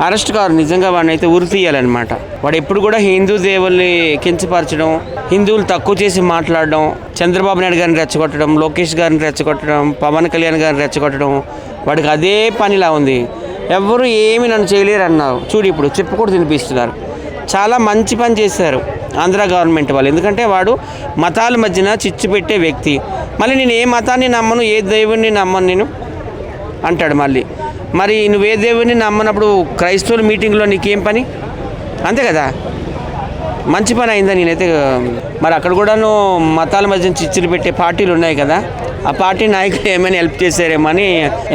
Arrest car నిజంగా వాడిని అయితే ఉరి తీయాలన్నమాట. వాడు ఎప్పుడు కూడా హిందూ దేవుల్ని కించపరచడం, హిందువులు తక్కువ చేసి మాట్లాడడం, చంద్రబాబు నాయుడు గారిని రెచ్చగొట్టడం, లోకేష్ గారిని రెచ్చగొట్టడం, పవన్ కళ్యాణ్ గారిని రెచ్చగొట్టడం, వాడికి అదే పనిలా ఉంది. ఎవరు ఏమి నన్ను చేయలేరు అన్నారు. చూడు ఇప్పుడు చెప్పు కూడా తినిపిస్తున్నారు. చాలా మంచి పని చేశారు ఆంధ్ర గవర్నమెంట్ వాళ్ళు. ఎందుకంటే వాడు మతాల మధ్యన చిచ్చు పెట్టే వ్యక్తి. మళ్ళీ నేను ఏ మతాన్ని నమ్మను, ఏ దేవుడిని నమ్మను నేను అంటాడు. మరి నువ్వే దేవుడిని నమ్మనప్పుడు క్రైస్తవుల మీటింగ్లో నీకేం పని? అంతే కదా, మంచి పని అయిందా? నేనైతే మరి అక్కడ కూడాను మతాల మధ్య చిచ్చులు పెట్టే పార్టీలు ఉన్నాయి కదా, ఆ పార్టీ నాయకులు ఏమైనా హెల్ప్ చేశారేమో అని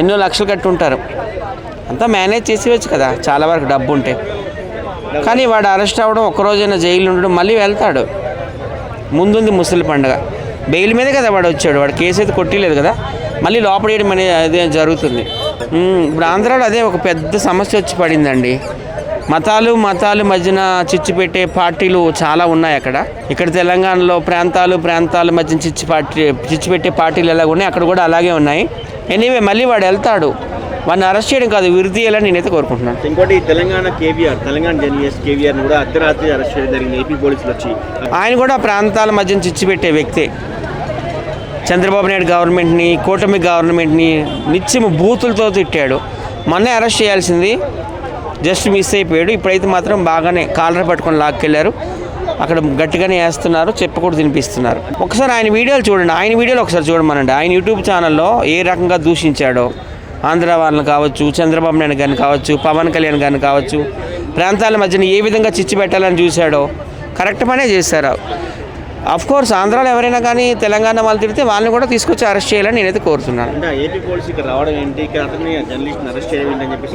ఎన్నో లక్షలు కట్టుంటారు. అంతా మేనేజ్ చేసేవచ్చు కదా, చాలా వరకు డబ్బు ఉంటే. కానీ వాడు అరెస్ట్ అవ్వడం, ఒక్కరోజైనా జైలు ఉండడం, మళ్ళీ వెళ్తాడు. ముందుంది ముసలి పండుగ. బెయిల్ మీదే కదా వాడు వచ్చాడు. వాడు కేసు అయితే కొట్టలేదు కదా, మళ్ళీ లోపడేయడం అనేది అదే జరుగుతుంది. ఇప్పుడు ఆంధ్రాలో అదే ఒక పెద్ద సమస్య వచ్చి పడిందండి. మతాలు మధ్యన చిచ్చు పెట్టే పార్టీలు చాలా ఉన్నాయి అక్కడ. ఇక్కడ తెలంగాణలో ప్రాంతాల మధ్య చిచ్చు పెట్టే పార్టీలు ఎలా ఉన్నాయి, అక్కడ కూడా అలాగే ఉన్నాయి. ఎనీవే మళ్ళీ వాడు వెళ్తాడు. వాడిని అరెస్ట్ చేయడం కాదు, ఉరి తీయాలని నేనైతే కోరుకుంటున్నాను. ఇంకోటి తెలంగాణ జర్నలిస్ట్ కేవీఆర్ కూడా అర్ధరాత్రి అరెస్ట్ చేయడం జరిగింది ఏపీ పోలీసులు వచ్చి. ఆయన కూడా ప్రాంతాల మధ్యన చిచ్చు పెట్టే వ్యక్తే. చంద్రబాబు నాయుడు గవర్నమెంట్ని, కూటమి గవర్నమెంట్ని నిత్యం బూతులతో తిట్టాడు. మొన్నే అరెస్ట్ చేయాల్సింది, జస్ట్ మిస్ అయిపోయాడు. ఇప్పుడైతే మాత్రం బాగానే కాలర్ పట్టుకొని లాక్కెళ్ళారు. అక్కడ గట్టిగానే వేస్తున్నారు, చెప్పకూడదు తినిపిస్తున్నారు. ఒకసారి ఆయన వీడియోలు చూడండి, ఆయన వీడియోలు ఒకసారి చూడమనండి. ఆయన యూట్యూబ్ ఛానల్లో ఏ రకంగా దూషించాడో, ఆంధ్ర వాళ్ళని కావచ్చు, చంద్రబాబు నాయుడు గారిని కావచ్చు, పవన్ కళ్యాణ్ గారిని కావచ్చు, ప్రాంతాల మధ్యన ఏ విధంగా చిచ్చు పెట్టాలని చూశాడో కరెక్ట్ పనే చేశారు. కోర్స్ ఆంధ్రాలో ఎవరైనా కానీ తెలంగాణ వాళ్ళు తిడితే వాళ్ళని కూడా తీసుకొచ్చి అరెస్ట్ చేయాలని నేనైతే కోరుతున్నాను.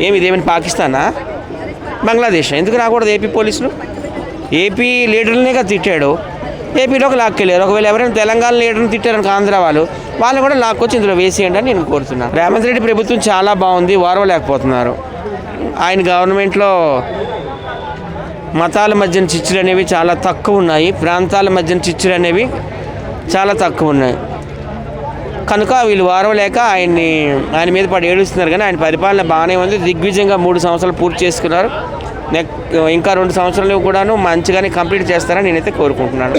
ఏమి ఇదేమైనా పాకిస్తానా, బంగ్లాదేశ్? ఎందుకు రాకూడదు ఏపీ పోలీసులు? ఏపీ లీడర్లనే తిట్టాడు, ఏపీలోకి లాక్కెళ్ళారు. ఒకవేళ ఎవరైనా తెలంగాణ లీడర్ని తిట్టారని ఆంధ్ర వాళ్ళని కూడా లాక్కొచ్చి ఇందులో వేసేయండి అని నేను కోరుతున్నాను. రేవంత్ రెడ్డి ప్రభుత్వం చాలా బాగుంది, వారవలేకపోతున్నారు. ఆయన గవర్నమెంట్లో మతాల మధ్యన చిచ్చులు అనేవి చాలా తక్కువ ఉన్నాయి, ప్రాంతాల మధ్యన చిచ్చులు అనేవి చాలా తక్కువ ఉన్నాయి. కనుక వీళ్ళు వారవలేక ఆయన మీద పడి ఏడుస్తున్నారు. కానీ ఆయన పరిపాలన బాగానే ఉంది, దిగ్విజయంగా 3 సంవత్సరాలు పూర్తి చేసుకున్నారు. ఇంకా 2 సంవత్సరాలు కూడాను మంచిగానే కంప్లీట్ చేస్తారని నేనైతే కోరుకుంటున్నాను.